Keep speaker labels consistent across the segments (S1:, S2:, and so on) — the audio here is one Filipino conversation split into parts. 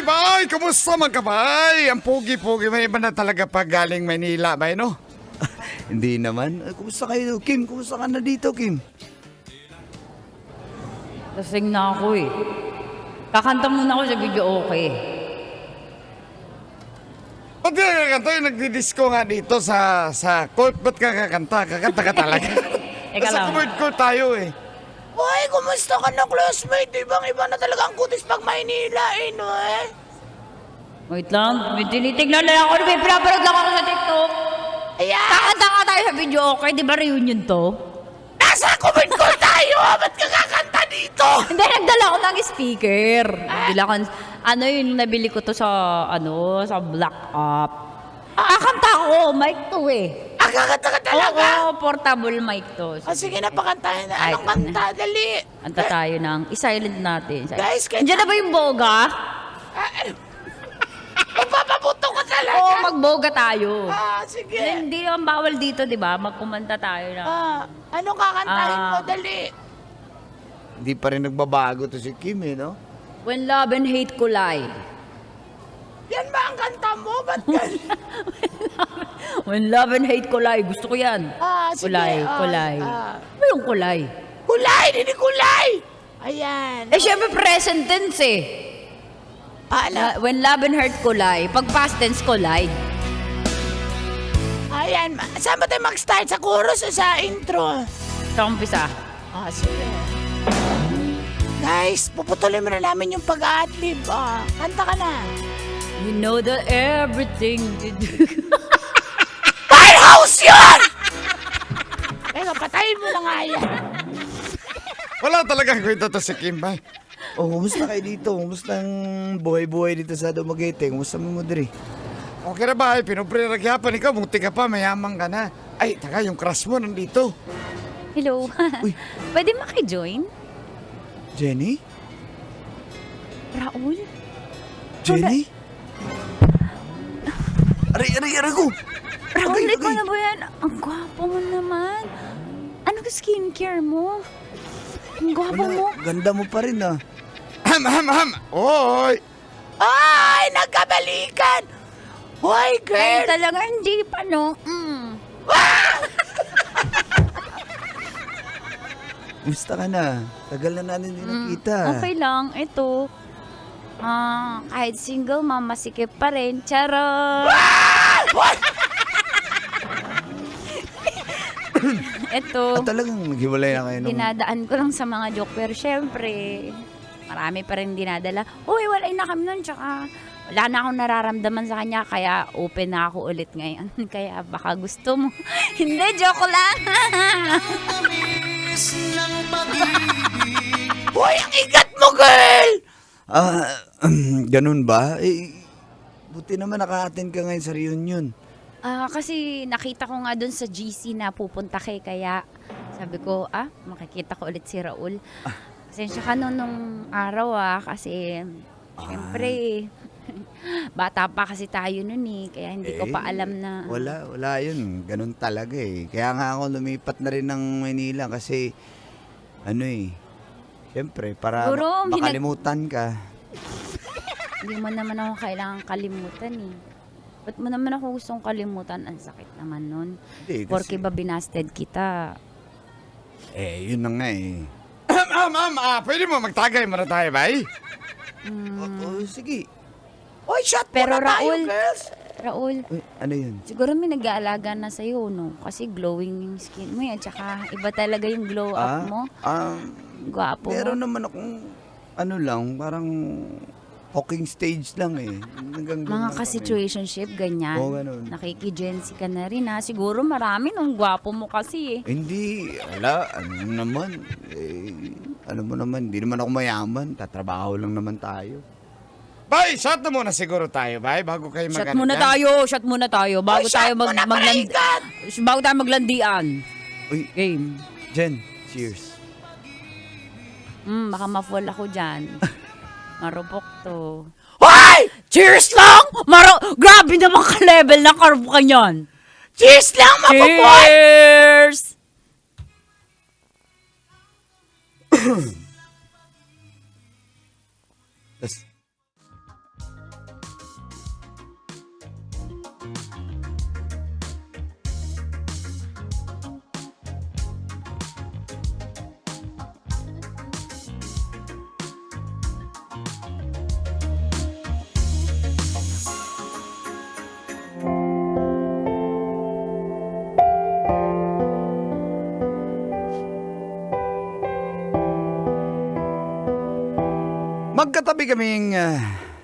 S1: Bay! Kumusta man ka, Bay? Ang pogi-pogi, may iba na talaga pag galing Maynila, Bay, no?
S2: Hindi naman. Kumusta kayo, Kim? Kumusta ka na dito, Kim?
S3: Lasing na ako eh. Kakanta muna ako sa video okay.
S1: Ba't ka kakanta? Yung nagdi-disco nga dito sa court. Ba't ka kakanta? Kakanta ka talaga.
S3: Eka
S1: Nasa
S3: lang.
S1: court tayo eh.
S4: Uy, kumusta ka na, classmate? Ibang-iba na talaga ang kutis pag Maynila, no eh?
S3: Wait lang, may tinitignan na ako. May pinaparad lang ako sa TikTok.
S4: Ayan!
S3: Kakanta ka tayo sa video okay. Di ba reunion to?
S4: Nasa comment ko tayo! Ba't ka kakanta dito?
S3: Hindi, nagdala ako ng speaker. Nagdala ko, ano yun, nabili ko to sa, sa Black Up. Kakanta ko, mic to eh.
S4: Kakanta ka talaga?
S3: Oo, portable mic to.
S4: O sige na, pakantahin na.
S3: Ay,
S4: Anong kanta? Dali!
S3: Kanta tayo ng i-silent natin.
S4: Guys,
S3: Andiyan na ba yung boga?
S4: Magpapabuto ko talaga!
S3: Oo, magboga tayo.
S4: Sige.
S3: Hindi naman bawal dito, di ba? Magkumanta tayo na.
S4: Anong kakantahin mo? Dali!
S2: Hindi pa rin nagbabago to si Kim, eh, no?
S3: When love and hate collide.
S4: Yan ba ang kanta mo? Ba't ganun?
S3: When love and hate collide. Gusto ko yan.
S4: Sige.
S3: Kulay. Ano yung kulay?
S4: Kulay! Hindi kulay! Ayan.
S3: Eh, syempre present tense eh. When love and hate collide. Pag past tense collide.
S4: Ayan. Saan ba tayo mag-start? Sa chorus o sa intro?
S3: Sa umpisa.
S4: Sige. Guys, puputulin mo na namin yung pag-adlib. Kanta ka na.
S3: You know that everything you do.
S4: Firehouse yun! Teka, patayin mo na nga yan.
S1: Wala talagang kwento to si Kim, Bay.
S2: Oh, kumusta kayo dito? Kumusta ang buhay-buhay dito sa Dumaguete? Kumusta mo, Dre?
S1: Okay na, Bay. Pinupre-ragyapan ikaw. Buti ka pa, mayaman ka na. Ay, taka, yung crush mo nandito.
S3: Hello.
S2: Uy.
S3: Pwede maki-join?
S2: Jenny?
S3: Raul?
S2: Jenny? Aray ko!
S3: Raul, ikaw na ba yan? Ang gwapo mo naman. Ano ka skincare mo? Ang gwapo mo.
S2: Ganda mo pa rin, ah.
S1: Ham! Oy!
S4: Ay, nagkabalikan! Hoy,
S3: Ay,
S4: girl!
S3: talaga hindi pa, no?
S2: Kumusta ka na? Tagal na natin hindi nakita.
S3: Okay lang. Ito. Kahit single, mamasikip pa rin. Charot! Ito.
S2: Talagang naghiwalay na kayo nung...
S3: Dinadaan ko lang sa mga joke. Pero syempre, marami pa rin dinadala. Uy, walay na kami nun. Tsaka, wala na akong nararamdaman sa kanya. Kaya open na ako ulit ngayon. Kaya baka gusto mo. Hindi, joke lang.
S4: Hoy, ang igat mo, girl!
S2: Ganun ba? Buti naman naka-attend ka ngayon sa reunion.
S3: Kasi nakita ko nga dun sa GC na pupunta kaya sabi ko, makikita ko ulit si Raul. Pasensya ka nung araw kasi syempre, bata pa kasi tayo nun kaya hindi ko pa alam na.
S2: Wala yun. Ganun talaga eh. Kaya nga ako lumipat na rin ng Manila kasi, syempre, para
S3: Siguro,
S2: makalimutan ka.
S3: Hindi mo naman ako kailangan kalimutan Ba't mo naman ako gustong kalimutan? Ang sakit naman nun.
S2: Hindi,
S3: Porke ba binasted kita?
S2: Yun na nga eh.
S1: Pwede mo magtagay muna tayo, Bay?
S2: Sige.
S4: Hoy, shot
S3: Pero
S4: muna tayo,
S3: Raul,
S4: girls!
S3: Raul,
S2: Uy, ano yun?
S3: siguro may nag-aalaga na sa'yo, no? Kasi glowing yung skin mo at saka iba talaga yung glow up mo. Gwapo
S2: Meron
S3: mo.
S2: naman akong, parang talking stage lang eh. Hanggang doon
S3: Mga
S2: lang
S3: ka-situationship, ganyan.
S2: Oo, ganun.
S3: Nakiki-Gen-Z ka na rin, ha? Siguro marami nung gwapo mo kasi,
S2: Hindi, wala. Ano naman? Ano mo naman, hindi naman ako mayaman. Tatrabaho lang naman tayo.
S1: Bay, shot na muna siguro tayo, Bay, bago kayo
S3: Shot
S1: mag-ano
S3: muna
S1: dyan.
S3: tayo, shot muna tayo. Bago
S4: shot
S3: tayo
S4: muna, parigat!
S3: bago tayo maglandian.
S2: Uy,
S3: Game.
S2: Jen, cheers.
S3: Baka ma-fall ako dyan. Marupok to.
S4: Hoy!
S3: Cheers lang! Grabe naman ka-level na carb ka niyan.
S4: Cheers lang, mapapoy!
S3: Cheers!
S2: Tas, Magkatabi kaming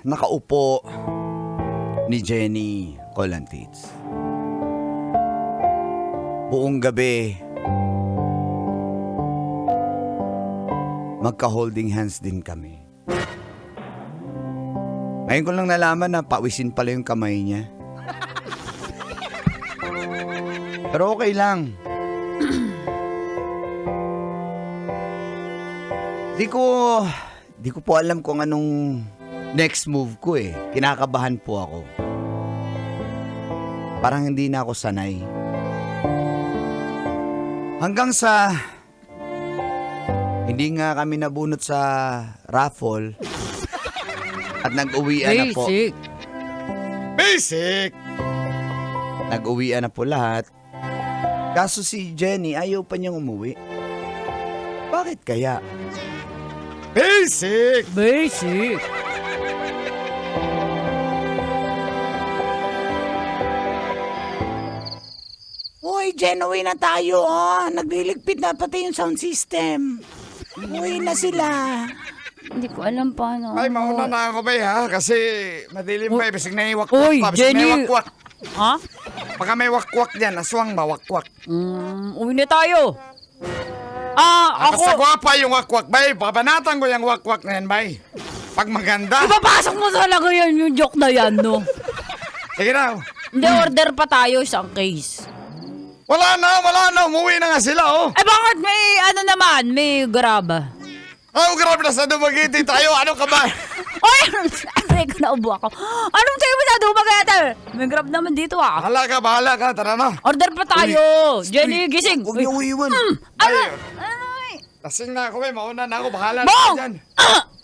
S2: nakaupo ni Jenny Colantits. Buong gabi, magka-holding hands din kami. Ngayon ko lang nalaman na pawisin pala yung kamay niya. Pero okay lang. Di ko po alam kung anong next move ko eh. Kinakabahan po ako. Parang hindi na ako sanay. Hanggang sa hindi nga kami nabunot sa raffle at nag-uwian na po.
S1: Basic!
S2: Nag-uwian na po lahat. Kaso si Jenny ayaw pa niyang umuwi. Bakit kaya?
S1: Basic!
S4: Uy, Jen, uwi na tayo, oh. Nagliligpit na pati yung sound system. Uwi na sila.
S3: Hindi ko alam paano.
S1: Ay, mauna na ako ba ha? Kasi madilim pa, bisig na iwakwak
S5: Uy,
S1: pa. Bisig
S5: Jenny!
S1: na iwakwak.
S5: Ha?
S1: Baka may wakwak dyan, aswang ba wakwak?
S5: Uwi na tayo. Ako.
S1: Basta gwapa yung wakwak, bay. Papanatan ko yung wakwak na yan, bay. Pag maganda.
S5: Ipapasok mo talaga yan yung joke na yan, no?
S1: Sige na.
S5: Hindi, order pa tayo isang case.
S1: Wala na. Umuwi na nga sila, oh.
S5: Eh, bakit may ano naman? May graba.
S1: Oh, grabe na sa Dumaguete tayo. Ano ka ba?
S5: Oy! Aray ko, naubo ako. Anong tayo mo sa Dumaguete? May grab naman dito, ah.
S1: Bahala ka. Tara na.
S5: Order pa tayo. Jenny, gising.
S2: Huwag niyo uwiwan.
S1: Ay,
S5: Aray!
S1: lasing na ako, bay. Mauna na ako. Bahala na
S5: Bong!
S1: ako dyan.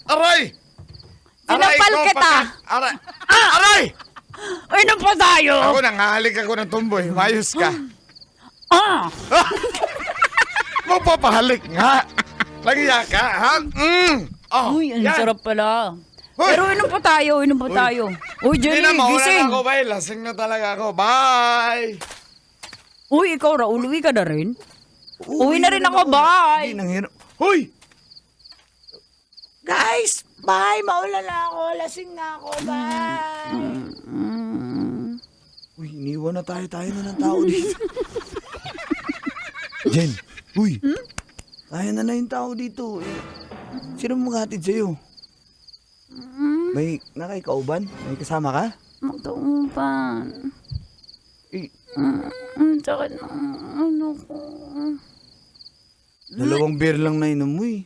S1: Aray!
S5: Sinampal
S1: ko,
S5: kita.
S1: Aray! Aray!
S5: Uy, na pa tayo.
S1: Ako nangahalik ako ng tumboy. Mayos ka. Magpapahalik nga. Lagya ka, ha? Oh,
S5: Uy, ang
S1: yan.
S5: sarap pala.
S1: Uy.
S5: Pero inom pa tayo. Uy,
S1: Hindi
S5: Jenny,
S1: na, mauna
S5: gising.
S1: na ako, bay. Lasing na talaga ako. Bye!
S5: Uy, ikaw, Raul, uwi ka na rin? Uwi na rin ako, bye.
S2: Hindi nang hirap.
S1: Huy!
S4: Guys, bye. Maula na ako. Lasing na ako. Bye.
S2: Uy, iniwan na tayo na ng tao dito. Jen, uy. Tayo na yung tao dito. Eh, sino maghatid sa'yo? May nakaikauban? May kasama ka?
S3: Magtuupan.
S2: Eh,
S3: Ang sakit ng ano ko.
S2: dalawang beer lang na inom mo eh.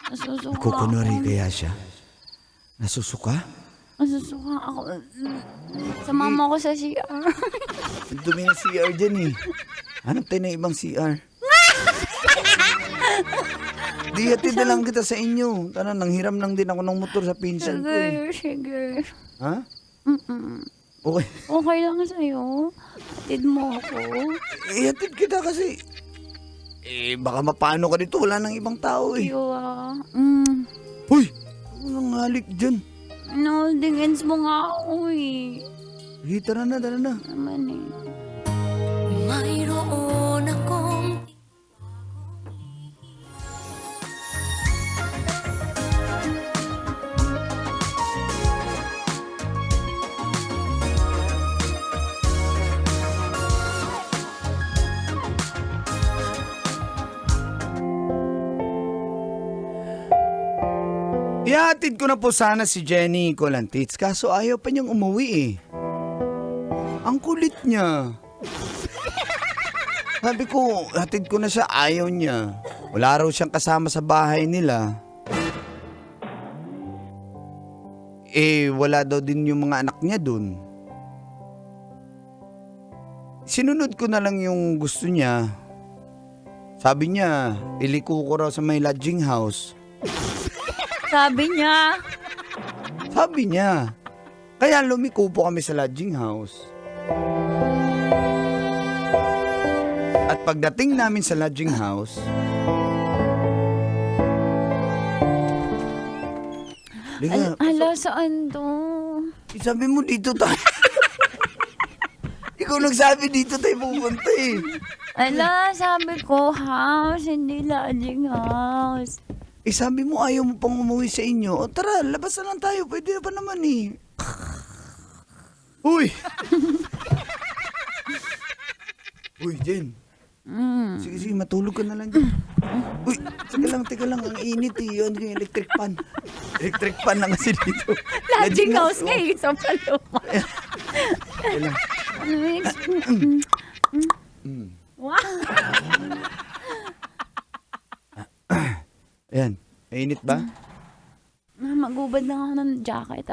S3: Nasusuka
S2: Kukunwari
S3: ako.
S2: kaya siya? Nasusuka?
S3: Nasusuka ako. Sa mama ko sa CR.
S2: Dumi na CR dyan eh. Hanap tayo ng ibang CR. Di hatid na lang kita sa inyo. Tara, nanghiram lang din ako ng motor sa pinsan ko eh.
S3: Sige.
S2: Ha?
S3: Mm-mm.
S2: Okay.
S3: Okay lang sa'yo. Hatid mo ako.
S2: Hatid kita kasi. Baka mapano ka dito. Wala nang ibang tao eh.
S3: Iwa.
S2: Uy! Walang halik dyan.
S3: Holding hands mo nga ako eh.
S2: Tara na.
S3: Naman eh.
S6: Mayroon akong
S2: Ihatid ko na po sana si Jenny Colantits kaso ayaw pa niyang umuwi eh. Ang kulit niya. Sabi ko, hatid ko na siya, ayaw niya. Wala raw siyang kasama sa bahay nila. Wala daw din yung mga anak niya dun. Sinunod ko na lang yung gusto niya. Sabi niya, iliko ko raw sa may lodging house.
S5: Sabi niya.
S2: Kaya lumiko po kami sa lodging house. At pagdating namin sa lodging house,
S3: Hala, saan to?
S2: sabi mo dito tayo. Ikaw nagsabi dito tayo pupunta eh.
S5: Ala, sabi ko, house, hindi lodging house.
S2: Eh sabi mo ayaw mo pang umuwi sa inyo. O tara, labas na lang tayo. Pwede na pa naman eh. Uy! Uy, Jen. Sige, sige, matulog ka na lang dyan. Uy, teka lang, ang init eh. Yun, yung electric fan. Electric fan na kasi dito.
S5: Lodging house nga eh, sa paluma.
S2: Teka lang.
S5: Wow.
S2: Ayan, mainit ba?
S5: Magubad lang ako ng jacket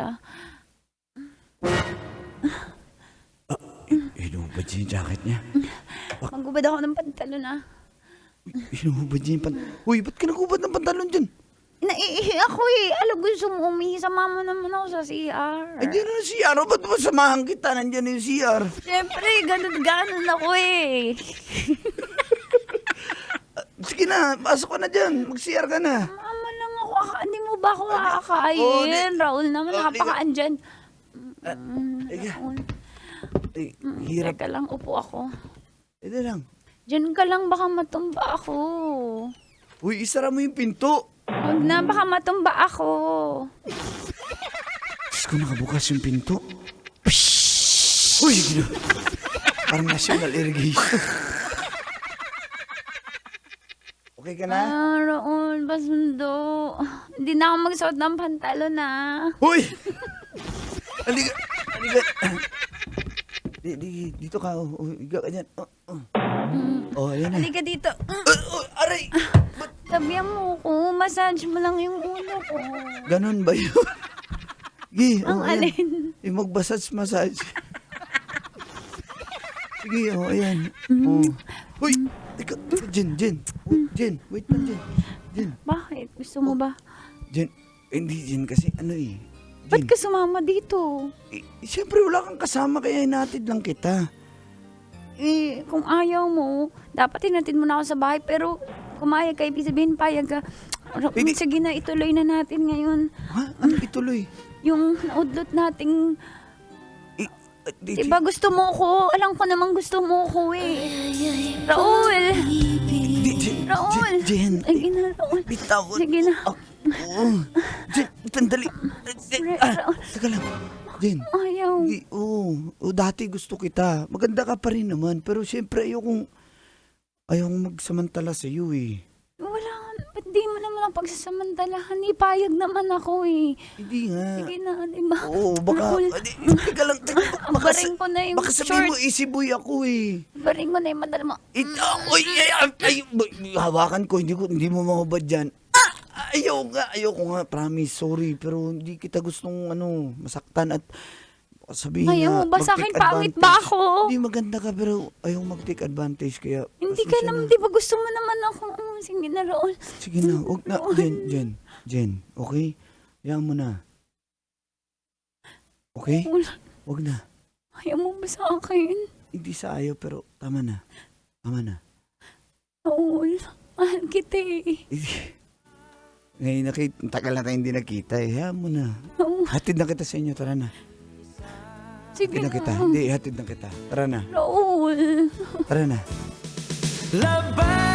S2: Inuubad siya yung jacket niya.
S5: Magubad ako ng pantalon
S2: Inuubad siya yung Uy, ba't ka nagubad ng pantalon dyan?
S5: Naiihi ako eh. Alam, gusto mo umihi. Sama mo naman ako sa CR.
S2: Ay, di na CR. Ba't ba samahan kita? Nandiyan yung CR.
S5: Siyempre, ganun ako eh.
S2: Sige na, pasok ka na dyan. Mag-CR ka na.
S5: Mama lang ako. Hindi mo ba ako makakain? Raul naman, napakaan dyan.
S2: Ika.
S5: Raul.
S2: Ay, hirap.
S5: Teka lang, upo ako.
S2: Ito lang.
S5: Diyan ka lang, baka matumba ako.
S2: Uy, isara mo yung pinto.
S5: Huwag na, baka matumba ako.
S2: Diyos ko, nakabukas yung pinto. Uy, gino. Parang national irrigation. Okay ka na?
S5: Raul, basundo. Hindi na ako magsuot ng pantalon
S2: Uy! Halika. Dito ka. Higa ka dyan. Ayan na.
S5: Halika dito.
S2: Aray!
S5: Sabihan mo ko, massage mo lang yung ulo ko.
S2: Ganon ba yun? Sige,
S5: Ang
S2: ayan.
S5: alin?
S2: Yung massage. Sige, ayan. Uy! Teka, Jen, wait lang, Jen.
S5: Bakit? Gusto mo ba?
S2: Jen, hindi Jen kasi
S5: Ba't ka sumama dito?
S2: Siyempre wala kang kasama kaya hinatid lang kita.
S5: Eh, kung ayaw mo, dapat hinatid mo na ako sa bahay. Pero, kumayag ka, ibig sabihin, payag ka. Sige na, ituloy na natin ngayon.
S2: Ha? Ano ituloy?
S5: Yung naudlot nating... Diba gusto mo ko? Alam ko naman gusto mo ko eh. Raul! Raul!
S2: Jen,
S5: Ay, ina, Raul.
S2: bitawan.
S5: Sige na.
S2: Jen, sandali. Teka lang. Jen,
S5: Ayaw.
S2: dati gusto kita. Maganda ka pa rin naman. Pero siyempre ayokong magsamantala sa iyo eh.
S5: Wala, ba't di mo naman ang pagsasamantalahan? Ipayag naman ako eh.
S2: Hindi nga.
S5: Sige na, diba?
S2: Oo, baka,
S5: Raul,
S2: teka lang,
S5: baring ko na yung
S2: baka sabihin mo
S5: short.
S2: easy boy ako eh.
S5: Baring ko na yung madal mo.
S2: Hawakan ko, hindi mo mahubad dyan. Ayoko nga, promise, sorry. Pero hindi kita gustong masaktan at sabihin
S5: Ayaw mo ba sa akin? Pangit ba ako?
S2: Hindi maganda ka pero ayaw mag-take advantage kaya.
S5: Hindi ka naman, di ba gusto mo naman ako? Sige na, Raul.
S2: Sige na, huwag na. Jen, okay? Hayaan mo na. Okay?
S5: Raul,
S2: Huwag na.
S5: ayaw mo ba sa akin?
S2: Hindi sa ayaw pero tama na. Tama na.
S5: Raul, mahal kita eh.
S2: Ngayon tagal na tayo hindi nakita eh. Hayaan mo na.
S5: Raul,
S2: Hatid na kita sa inyo, tara na.
S5: sige
S2: Hatid na
S5: na.
S2: kita. Hindi, hatid na kita. Tara na.
S5: Raul.
S2: Tara na.
S6: Laban